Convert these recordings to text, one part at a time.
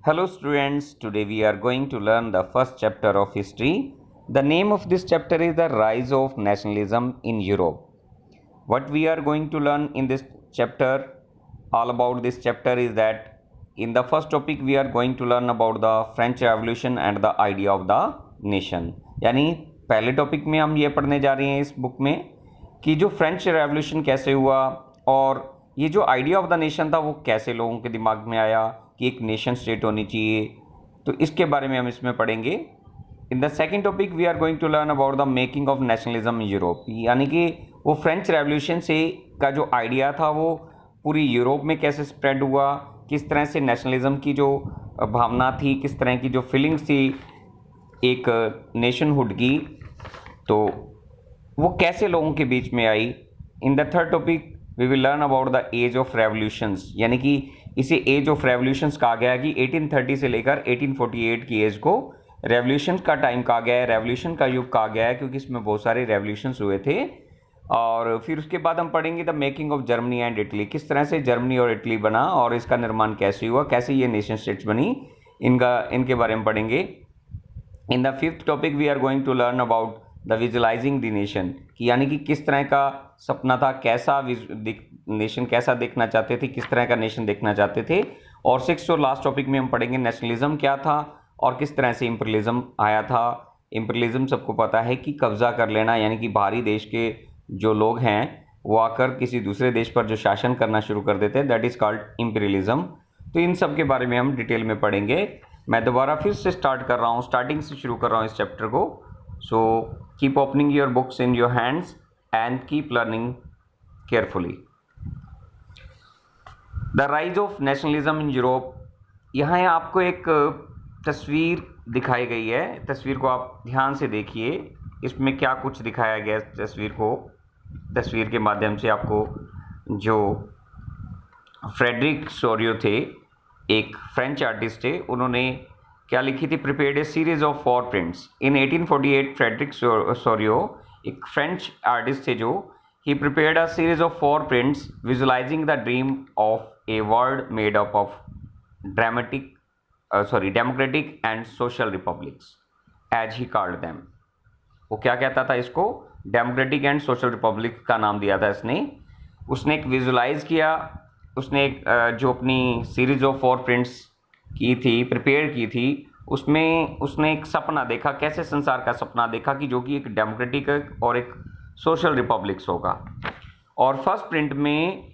Hello students, today we are going to learn the first chapter of history. The name of this chapter is The Rise of Nationalism in Europe. What we are going to learn in this chapter, all about this chapter is that in the first topic we are going to learn about the French Revolution and the idea of the nation. यानी पहले topic में हम ये पढ़ने जा रहे हैं इस बुक में कि जो फ्रेंच रेवोल्यूशन कैसे हुआ और ये जो आइडिया ऑफ द नेशन था वो कैसे लोगों के दिमाग में आया कि एक नेशन स्टेट होनी चाहिए, तो इसके बारे में हम इसमें पढ़ेंगे. In the second topic we are going to learn about the making of nationalism in Europe, यानी कि वो फ्रेंच रेवोल्यूशन से का जो आइडिया था वो पूरी यूरोप में कैसे स्प्रेड हुआ, किस तरह से नेशनलिज्म की जो भावना थी, किस तरह की जो फीलिंग्स थी एक नेशनहुड की, तो वो कैसे लोगों के बीच में आई. In the third topic we will learn about the age of revolutions, यानी कि इसे एज ऑफ रेवोल्यूशंस कहा गया है कि 1830 से लेकर 1848 की एज को रेवोल्यूशन का टाइम कहा गया है, रेवोल्यूशन का युग कहा गया है, क्योंकि इसमें बहुत सारे रेवोल्यूशंस हुए थे. और फिर उसके बाद हम पढ़ेंगे the making of Germany and Italy, किस तरह से जर्मनी और इटली बना और इसका निर्माण कैसे हुआ, कैसे ये नेशन स्टेट्स बनी, इनके बारे में पढ़ेंगे. In the fifth topic we are going to learn about the visualising the nation, कि यानी कि किस तरह का सपना था, कैसा नेशन कैसा देखना चाहते थे, किस तरह का नेशन देखना चाहते थे. और सिक्स्थ और लास्ट टॉपिक में हम पढ़ेंगे नेशनलिज्म क्या था और किस तरह से इम्पीरियलिज्म आया था. इम्पीरियलिज्म सबको पता है कि कब्जा कर लेना, यानी कि बाहरी देश के जो लोग हैं वो आकर किसी दूसरे देश पर जो शासन करना शुरू कर देते हैं, दैट इज़ कॉल्ड इम्पीरियलिज्म. तो इन सब के बारे में हम डिटेल में पढ़ेंगे. मैं दोबारा फिर से स्टार्ट कर रहा हूँ, स्टार्टिंग से शुरू कर रहा हूँ इस चैप्टर को. So keep opening your books in your hands and keep learning carefully. The rise of nationalism in Europe, यहाँ आपको एक तस्वीर दिखाई गई है. तस्वीर को आप ध्यान से देखिए, इसमें क्या कुछ दिखाया गया है. तस्वीर के माध्यम से आपको जो फ्रेडरिक सोरियो थे, एक फ्रेंच आर्टिस्ट थे, उन्होंने क्या लिखी थी, prepared A series of 4 prints. In 1848 Frederick Sorio एक फ्रेंच आर्टिस्ट थे जो he prepared a series of 4 prints visualizing the dream of a world made up of democratic and social republics, as he called them. वो क्या कहता था, इसको democratic and social Republic का नाम दिया था उसने एक विजुलाइज किया. उसने एक जो अपनी सीरीज ऑफ 4 प्रिंट्स की थी, प्रिपेयर की थी, उसमें उसने एक सपना देखा, कैसे संसार का सपना देखा कि जो कि एक डेमोक्रेटिक और एक सोशल रिपब्लिक्स होगा. और फर्स्ट प्रिंट में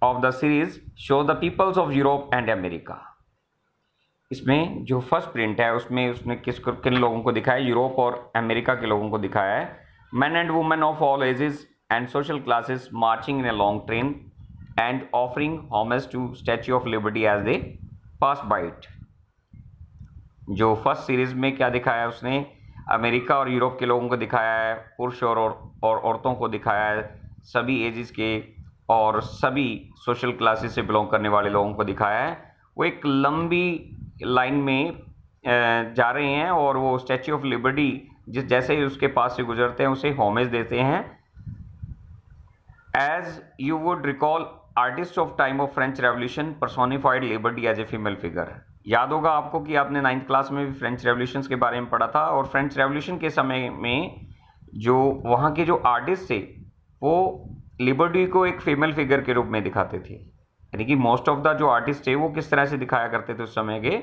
of the series show the peoples of Europe and America. इसमें जो फर्स्ट प्रिंट है उसमें उसने किन लोगों को दिखाया, यूरोप और अमेरिका के लोगों को दिखाया है. Man and women of all ages and social classes marching in a long train and offering homage to statue of liberty as they pass by it. जो फर्स्ट सीरीज में क्या दिखाया, उसने अमेरिका और यूरोप के लोगों को दिखाया है, पुरुष और औरतों को दिखाया है, सभी एजेस के और सभी सोशल क्लासेस से बिलोंग करने वाले लोगों को दिखाया है. वो एक लंबी लाइन में जा रहे हैं और वो स्टैच्यू ऑफ लिबर्टी जैसे ही उसके पास से गुजरते हैं उसे होमेज देते हैं. As you would recall, artist of time of French revolution personified liberty as a female figure. याद होगा आपको कि आपने 9th क्लास में भी फ्रेंच रेवोल्यूशंस के बारे में पढ़ा था, और फ्रेंच रेवोल्यूशन के समय में जो वहाँ के जो आर्टिस्ट थे वो लिबर्टी को एक फीमेल फिगर के रूप में दिखाते थे. यानी कि मोस्ट ऑफ द जो आर्टिस्ट थे वो किस तरह से दिखाया करते थे उस समय के,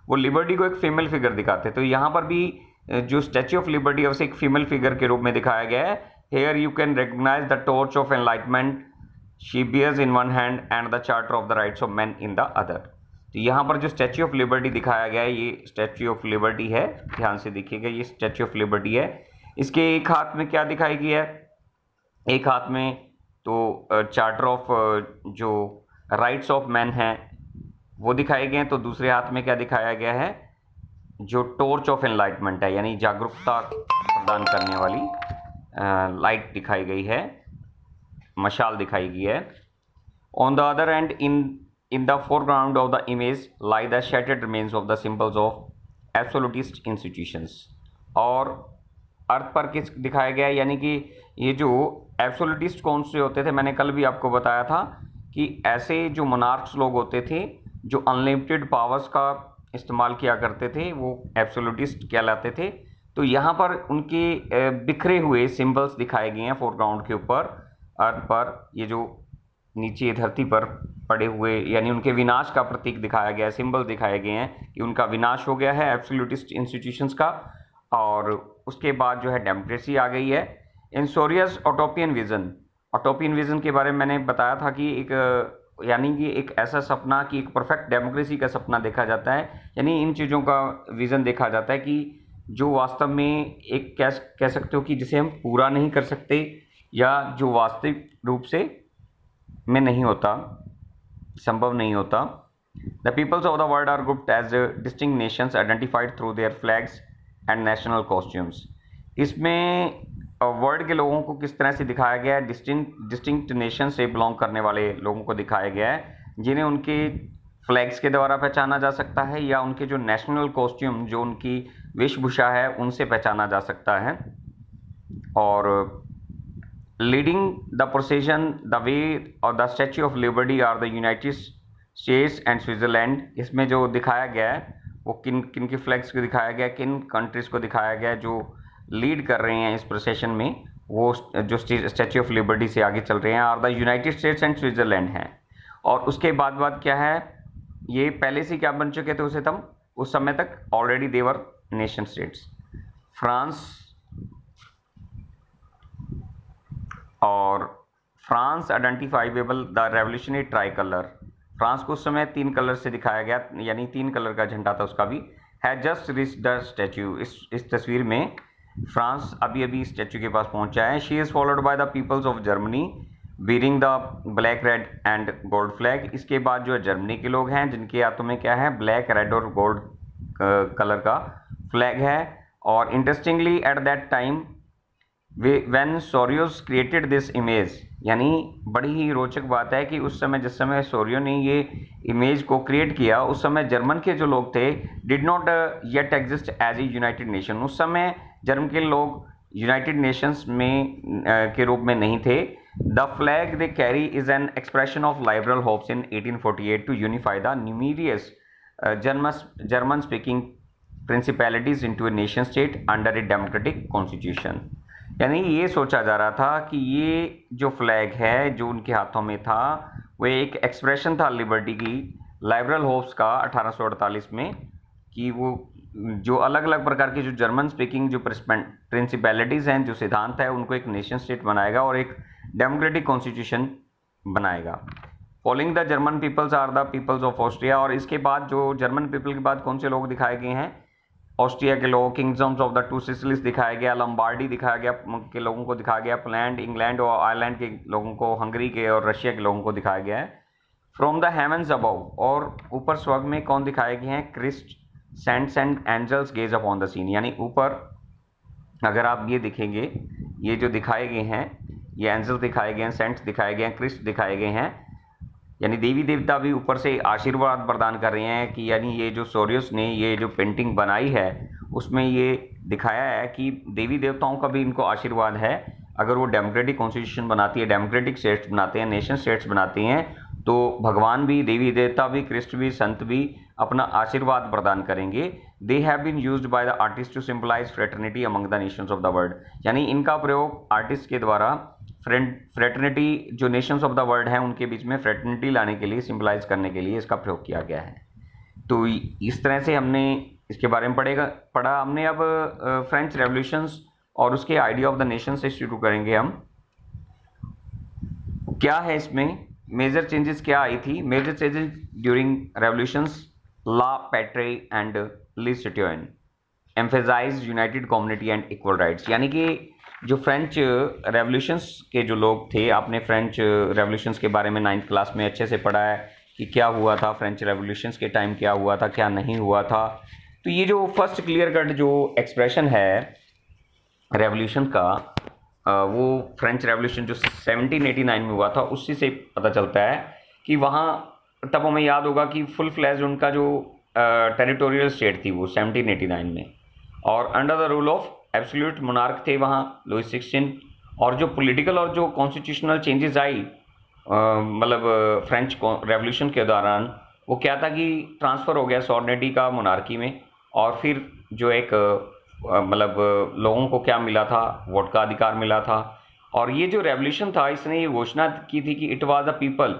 वो लिबर्टी को एक फीमेल फिगर दिखाते. तो यहाँ पर भी जो स्टैच्यू ऑफ लिबर्टी है उसे एक फीमेल फिगर के रूप में दिखाया गया है. Here you can recognise the torch of enlightenment she bears in one hand and the charter of the rights of man in the other. तो यहाँ पर जो स्टैच्यू ऑफ लिबर्टी दिखाया गया है ये स्टैच्यू ऑफ लिबर्टी है, ध्यान से देखिएगा, ये स्टैच्यू ऑफ लिबर्टी है. इसके एक हाथ में क्या दिखाई गया है, एक हाथ में तो चार्टर ऑफ जो राइट्स ऑफ मैन हैं वो दिखाए गए हैं, तो दूसरे हाथ में क्या दिखाया गया है, जो टॉर्च ऑफ एनलाइटमेंट है, यानी जागरूकता प्रदान करने वाली लाइट दिखाई गई है, मशाल दिखाई गई है. On the other and in the foreground of the image lie the shattered remains of the symbols of absolutist institutions. और अर्थ पर किस दिखाया गया है, यानी कि ये जो एब्सोल्यूटिस्ट कौन से होते थे, मैंने कल भी आपको बताया था कि ऐसे जो मोनार्क्स लोग होते थे जो अनलिमिटेड पावर्स का इस्तेमाल किया करते थे वो एब्सोल्यूटिस्ट कहलाते थे। तो यहाँ पर उनके बिखरे हुए सिंबल्स दिखाए गए हैं फोरग्राउंड के ऊपर, अर्थ पर, ये जो नीचे धरती पर पड़े हुए, यानी उनके विनाश का प्रतीक दिखाया गया है, सिंबल दिखाए गए हैं कि उनका विनाश हो गया है एब्सोल्यूटिस्ट इंस्टीट्यूशंस का। और उसके बाद जो है डेमोक्रेसी आ गई है। इंसोरियस ऑटोपियन विजन के बारे में मैंने बताया था कि एक यानी कि एक ऐसा सपना कि एक परफेक्ट डेमोक्रेसी का सपना देखा जाता है, यानी इन चीज़ों का विज़न देखा जाता है कि जो वास्तव में एक कह सकते हो कि जिसे हम पूरा नहीं कर सकते, या जो वास्तविक रूप से में नहीं होता, संभव नहीं होता। The peoples of the world are grouped as distinct nations identified through their flags and national costumes. इसमें वर्ल्ड के लोगों को किस तरह से दिखाया गया है, डिस्टिंक्ट नेशन से बिलोंग करने वाले लोगों को दिखाया गया है, जिन्हें उनके फ्लैग्स के द्वारा पहचाना जा सकता है, या उनके जो नेशनल कॉस्ट्यूम, जो उनकी वेशभूषा है, उनसे पहचाना जा सकता है। और leading the procession the way और the statue of liberty are the United States and Switzerland. इसमें जो दिखाया गया है वो किन किन के फ्लैग्स को दिखाया गया है, किन कंट्रीज़ को दिखाया गया है जो लीड कर रहे हैं इस प्रोसेशन में, वो जो स्टैच्यू ऑफ लिबर्टी से आगे चल रहे हैं, are the United States and Switzerland हैं। और उसके बाद क्या है, ये पहले से क्या बन चुके थे उस समय तक already their nation states. France identifiable the revolutionary tricolour. France को उस समय 3 कलर से दिखाया गया, यानी 3 कलर का झंडा था उसका भी। है जस्ट रिच द स्टैच्यू, इस तस्वीर में फ्रांस अभी स्टैच्यू के पास पहुंचा है। She is followed by the peoples of Germany bearing the black red and gold flag. इसके बाद जो है जर्मनी के लोग हैं जिनके हाथों में क्या है, ब्लैक रेड और गोल्ड कलर का फ्लैग है। और interestingly at that time when Sorrieu created this image, यानी बड़ी ही रोचक बात है कि उस समय, जिस समय सोरियो ने ये इमेज को क्रिएट किया, उस समय जर्मन के जो लोग थे did not yet exist as a united nation. उस समय जर्मन के लोग यूनाइटेड नेशंस में के रूप में नहीं थे। The flag they carry is an expression of liberal hopes in 1848 to unify the numerous German speaking principalities into a nation state under a democratic constitution. यानी ये सोचा जा रहा था कि ये जो फ्लैग है जो उनके हाथों में था, वो एक एक्सप्रेशन था लिबर्टी की, लिबरल होप्स का 1848 में, कि वो जो अलग अलग प्रकार के जो जर्मन स्पीकिंग जो प्रिंसिपैलिटीज़ हैं, जो सिद्धांत है, उनको एक नेशन स्टेट बनाएगा और एक डेमोक्रेटिक कॉन्स्टिट्यूशन बनाएगा। Following the German peoples are the peoples of Austria. और इसके बाद जो जर्मन पीपल के बाद कौन से लोग दिखाए गए हैं, ऑस्ट्रिया के लोग, किंगडम्स ऑफ द 2 सिसिलीज दिखाया गया, लंबार्डी दिखाया गया के लोगों को दिखाया गया, पोलैंड, इंग्लैंड और आयरलैंड के लोगों को, हंगरी के और रशिया के लोगों को दिखाया गया है। फ्रॉम द हेवंस अबव, और ऊपर स्वर्ग में कौन दिखाए गए हैं, Christ, saints and angels gaze upon the scene. यानी ऊपर अगर आप ये देखेंगे, ये जो दिखाए गए हैं, ये एंजल्स दिखाए गए हैं, सेंट्स दिखाए गए हैं, क्रिस्ट दिखाए गए हैं, यानी देवी देवता भी ऊपर से आशीर्वाद प्रदान कर रहे हैं कि, यानी ये जो सोरियस ने ये जो पेंटिंग बनाई है उसमें ये दिखाया है कि देवी देवताओं का भी इनको आशीर्वाद है। अगर वो डेमोक्रेटिक कॉन्स्टिट्यूशन बनाती है, डेमोक्रेटिक स्टेट्स बनाते हैं, नेशन स्टेट्स बनाते हैं, तो भगवान भी, देवी देवता भी, कृष्ण भी, संत भी अपना आशीर्वाद प्रदान करेंगे। They have been used by the artist to symbolise fraternity among the nations of the world. यानी इनका प्रयोग आर्टिस्ट के द्वारा फ्रेटर्निटी, जो नेशंस ऑफ द वर्ल्ड हैं उनके बीच में फ्रेटर्निटी लाने के लिए, सिंबलाइज करने के लिए इसका प्रयोग किया गया है। तो इस तरह से हमने इसके बारे में पढ़ा हमने। अब फ्रेंच रेवोल्यूशंस और उसके आइडिया ऑफ द नेशन से शुरू करेंगे हम। क्या है इसमें मेजर चेंजेस क्या आई थी? Major changes during revolutions, la patrie and le citoyen emphasise united community and equal rights. यानी कि जो फ्रेंच रेवोल्यूशंस के जो लोग थे, आपने फ्रेंच रेवोल्यूशंस के बारे में 9th क्लास में अच्छे से पढ़ा है कि क्या हुआ था फ्रेंच रेवोल्यूशंस के टाइम, क्या हुआ था, क्या नहीं हुआ था। तो ये जो फर्स्ट क्लियर कट जो एक्सप्रेशन है रेवोल्यूशन का, वो फ्रेंच रेवोल्यूशन जो 1789 में हुआ था, उसी से पता चलता है कि वहाँ, तब हमें याद होगा कि फुल फ्लैज उनका जो टेरिटोरियल स्टेट थी वो 1789 में, और under the rule of absolute monarch थे वहाँ लुइस 16। और जो पॉलिटिकल और जो कॉन्स्टिट्यूशनल चेंजेस आई मतलब फ्रेंच रेवोल्यूशन के दौरान, वो क्या था कि ट्रांसफ़र हो गया सॉवर्निटी का मोनार्की में, और फिर जो एक मतलब लोगों को क्या मिला था, वोट का अधिकार मिला था। और ये जो रेवोल्यूशन था, इसने ये घोषणा की थी कि इट वाज द पीपल,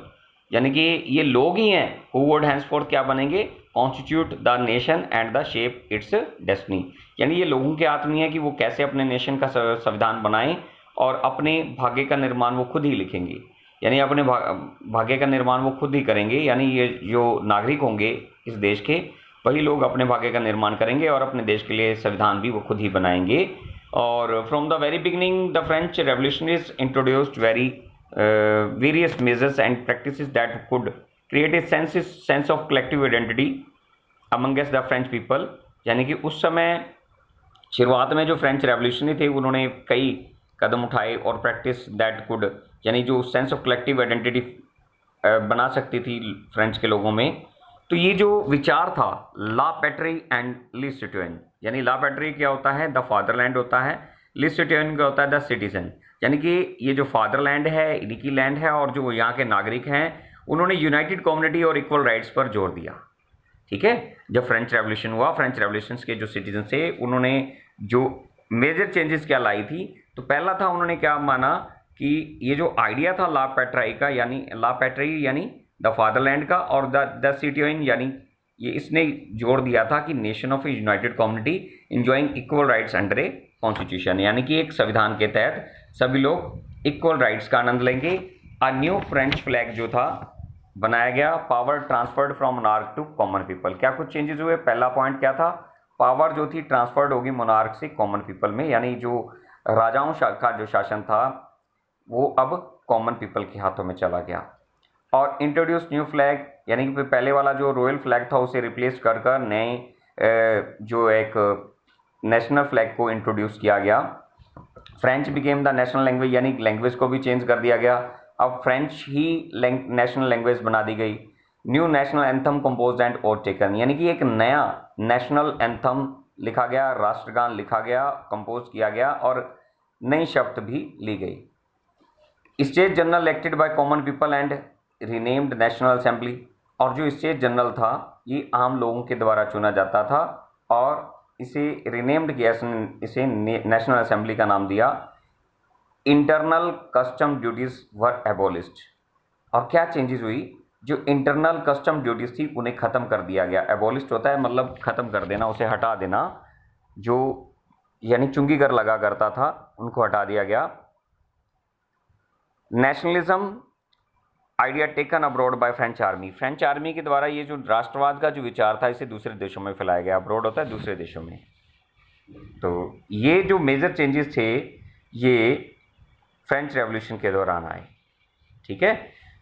यानी कि ये लोग ही हैं हु वुड हैंसफोर्थ क्या बनेंगे, constitute the nation and the shape it's destiny. यानी ये लोगों के हाथ में है कि वो कैसे अपने नेशन का संविधान बनाएं और अपने भाग्य का निर्माण वो खुद ही लिखेंगे, यानी अपने भाग्य का निर्माण वो खुद ही करेंगे। यानी ये जो नागरिक होंगे इस देश के, वही लोग अपने भाग्य का निर्माण करेंगे और अपने देश के लिए संविधान भी वो खुद ही बनाएंगे। और from the very beginning the French revolutionaries introduced various measures and practices that could create a sense of collective identity amongst the French people। यानी कि उस समय शुरुआत में जो फ्रेंच रेवोल्यूशनरी थे, उन्होंने कई कदम उठाए और प्रैक्टिस दैट कुड, यानी जो सेंस ऑफ कलेक्टिव आइडेंटिटी बना सकती थी फ्रेंच के लोगों में। तो ये जो विचार था ला पैट्री एंड ली सिटिजन, यानी ला पैट्री क्या होता है, द फादरलैंड होता है, ली सिटिजन क्या होता है, द सिटीजन। यानी कि ये जो फादरलैंड है, इनकी लैंड है, और जो यहाँ के नागरिक हैं उन्होंने यूनाइटेड कम्युनिटी और इक्वल राइट्स पर जोर दिया। ठीक है, जब फ्रेंच रेवोल्यूशन हुआ, फ्रेंच रेवोल्यूशन के जो सिटीजन थे उन्होंने जो मेजर चेंजेस क्या लाई थी, तो पहला था उन्होंने क्या माना कि ये जो आइडिया था ला पैट्राई का, यानी ला पैट्री यानी द फादरलैंड का, और द सिटीजन यानी ये इसने जोर दिया था कि nation of A United community enjoying equal rights under a constitution, यानी कि एक संविधान के तहत सभी लोग इक्वल राइट्स का आनंद लेंगे। अ न्यू फ्रेंच फ्लैग जो था बनाया गया, power transferred from monarch to common people. क्या कुछ चेंजेस हुए, पहला पॉइंट क्या था, पावर जो थी ट्रांसफर्ड होगी मोनार्क से कॉमन पीपल में, यानी जो राजाओं का जो शासन था वो अब कॉमन पीपल के हाथों में चला गया। और इंट्रोड्यूस न्यू फ्लैग, यानी कि पहले वाला जो रॉयल फ्लैग था उसे रिप्लेस कर कर नए जो एक नेशनल फ्लैग को इंट्रोड्यूस किया गया। French became the national language, यानी लैंग्वेज को भी चेंज कर दिया गया, अब फ्रेंच ही नेशनल लैंग्वेज बना दी गई। New national anthem composed and और टेकन, यानी कि एक नया नेशनल एंथम लिखा गया, राष्ट्रगान लिखा गया, कंपोज किया गया, और नई शब्द भी ली गई। State general elected by common people and renamed national assembly, और जो स्टेट जनरल था ये आम लोगों के द्वारा चुना जाता था और इसे रीनेम्ड किया, इसे नेशनल असेंबली का नाम दिया। इंटरनल कस्टम ड्यूटीज वर एबोलिस्ड, और क्या चेंजेस हुई, जो इंटरनल कस्टम ड्यूटीज थी उन्हें ख़त्म कर दिया गया। एबोलिस्ट होता है मतलब ख़त्म कर देना, उसे हटा देना, जो यानी चुंगी कर लगा करता था उनको हटा दिया गया। Nationalism idea taken abroad by French army, French army के द्वारा ये जो राष्ट्रवाद का जो विचार था इसे दूसरे देशों में फैलाया गया। अब्रॉड होता है दूसरे देशों में। तो ये जो मेजर चेंजेस थे ये फ्रेंच रेवोल्यूशन के दौरान आए। ठीक है,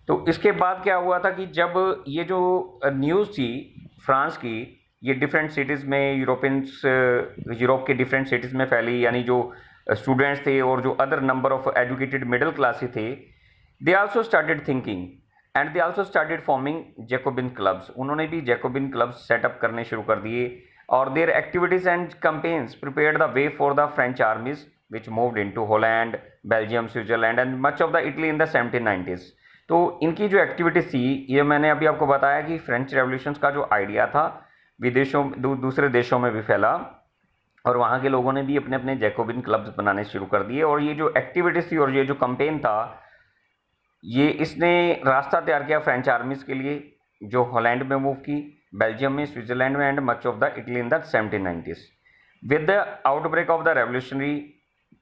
तो इसके बाद क्या हुआ था कि जब ये जो न्यूज़ थी फ्रांस की, ये डिफरेंट सिटीज़ में यूरोप के डिफरेंट सिटीज़ में फैली, यानी जो स्टूडेंट्स थे और जो other number of educated middle classes थे, they also started thinking and they also started forming Jacobin clubs, उन्होंने भी जैकोबिन क्लब्स सेटअप करने शुरू कर दिए। और there activities and campaigns prepared the way for the French आर्मीज which moved into Holland, Belgium, Switzerland and much of the Italy in the 1790s। तो इनकी जो एक्टिविटीज़ थी, ये मैंने अभी आपको बताया कि फ्रेंच रेवोल्यूशन का जो आइडिया था विदेशों दूसरे देशों में भी फैला, और वहाँ के लोगों ने भी अपने अपने जैकोबिन क्लब्स बनाने शुरू कर दिए। और ये जो एक्टिविटीज़ थी और ये जो कंपेन था, ये इसने रास्ता तैयार किया फ्रेंच आर्मीज़ के लिए, जो हॉलैंड में मूव की, बेल्जियम में, स्विट्जरलैंड में and much of the Italy in the 1790s। With the outbreak of the revolutionary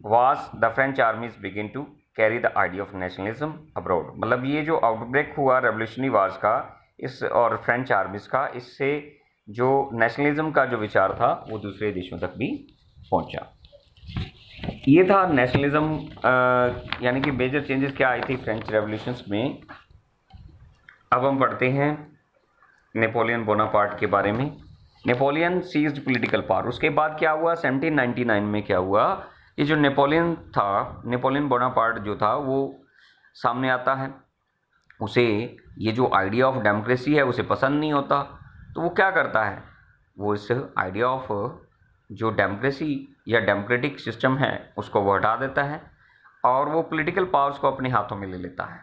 wars the French armies begin to carry the idea of nationalism abroad, मतलब ये जो आउटब्रेक हुआ revolutionary wars का इस और French armies का, इससे जो नेशनलिज्म का जो विचार था वो दूसरे देशों तक भी पहुंचा। ये था नेशनलिज्म, यानी कि मेजर चेंजेस क्या आई थी फ्रेंच रेवोल्यूशंस में। अब हम पढ़ते हैं नेपोलियन बोनापार्ट के बारे में। नेपोलियन सीज्ड पॉलिटिकल पावर, उसके बाद क्या हुआ 1799 में क्या हुआ, ये जो नेपोलियन था, नेपोलियन बोनापार्ट जो था वो सामने आता है, उसे ये जो आइडिया ऑफ डेमोक्रेसी है उसे पसंद नहीं होता, तो वो क्या करता है, वो इस आइडिया ऑफ जो डेमोक्रेसी या डेमोक्रेटिक सिस्टम है उसको वो हटा देता है और वो पॉलिटिकल पावर्स को अपने हाथों में ले लेता है।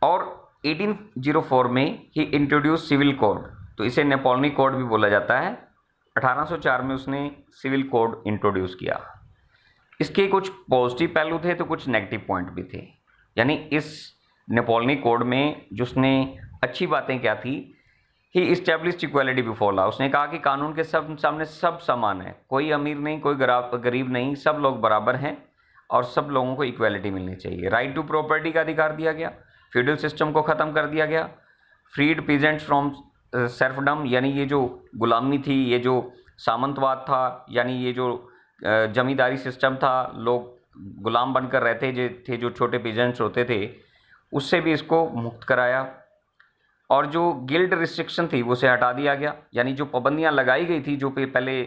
और 1804 में ही इंट्रोड्यूस सिविल कोड, तो इसे नेपोलियनिक कोड भी बोला जाता है। 1804 में उसने सिविल कोड इंट्रोड्यूस किया। इसके कुछ पॉजिटिव पहलू थे तो कुछ नेगेटिव पॉइंट भी थे। यानी इस नेपोलियनिक कोड में जो उसने अच्छी बातें क्या थी, ही इस्टेब्लिश्ड इक्वालिटी बिफोर लॉ, उसने कहा कि कानून के सब सामने सब समान है, कोई अमीर नहीं, कोई गरीब नहीं, सब लोग बराबर हैं और सब लोगों को इक्वालिटी मिलनी चाहिए। राइट टू प्रॉपर्टी का अधिकार दिया गया, फ्यूडल सिस्टम को ख़त्म कर दिया गया, फ्रीड पीजेंट्स फ्रॉम सर्फडम, यानी ये जो गुलामी थी, ये जो सामंतवाद था, यानी ये जो जमींदारी सिस्टम था, लोग गुलाम बनकर रहते थे, जो छोटे पीजेंट्स होते थे, उससे भी इसको मुक्त कराया। और जो गिल्ड रिस्ट्रिक्शन थी उसे हटा दिया गया, यानी जो पाबंदियां लगाई गई थी, जो पहले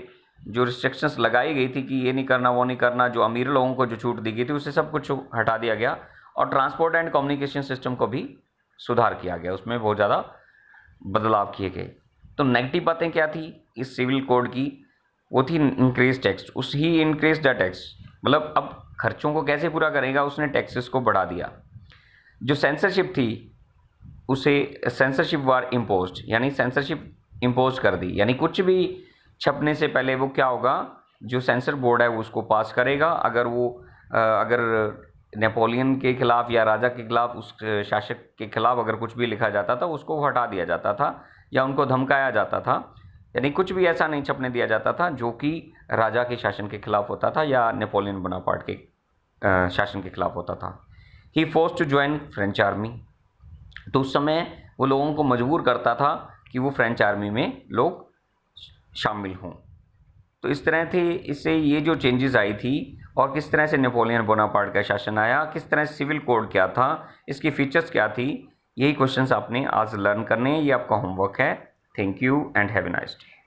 जो रिस्ट्रिक्शंस लगाई गई थी कि ये नहीं करना वो नहीं करना, जो अमीर लोगों को जो छूट दी गई थी, उसे सब कुछ हटा दिया गया। और ट्रांसपोर्ट एंड कम्युनिकेशन सिस्टम को भी सुधार किया गया, उसमें बहुत ज़्यादा बदलाव किए गए। तो नेगेटिव बातें क्या थी इस सिविल कोड की, वो थी इंक्रीज टैक्स, उस ही इंक्रीज द टैक्स, मतलब अब खर्चों को कैसे पूरा करेगा, उसने टैक्सेस को बढ़ा दिया। जो सेंसरशिप थी उसे सेंसरशिप वार इम्पोज्ड, यानी सेंसरशिप इम्पोज कर दी, यानी कुछ भी छपने से पहले वो क्या होगा, जो सेंसर बोर्ड है वो उसको पास करेगा। अगर नेपोलियन के खिलाफ या राजा के खिलाफ, उस शासक के खिलाफ अगर कुछ भी लिखा जाता था उसको हटा दिया जाता था या उनको धमकाया जाता था, यानी कुछ भी ऐसा नहीं छपने दिया जाता था जो कि राजा के शासन के खिलाफ होता था या नेपोलियन बोनापार्ट के शासन के खिलाफ होता था। He force to join French army, तो उस समय वो लोगों को मजबूर करता था कि वो फ्रेंच आर्मी में लोग शामिल हों। तो इस तरह थे, इससे ये जो चेंजेस आई थी और किस तरह से नेपोलियन बोनापार्ट का शासन आया, किस तरह सिविल कोड क्या था, इसकी फीचर्स क्या थी, यही क्वेश्चंस आपने आज लर्न करने हैं, ये आपका होमवर्क है। Thank you and have a nice day.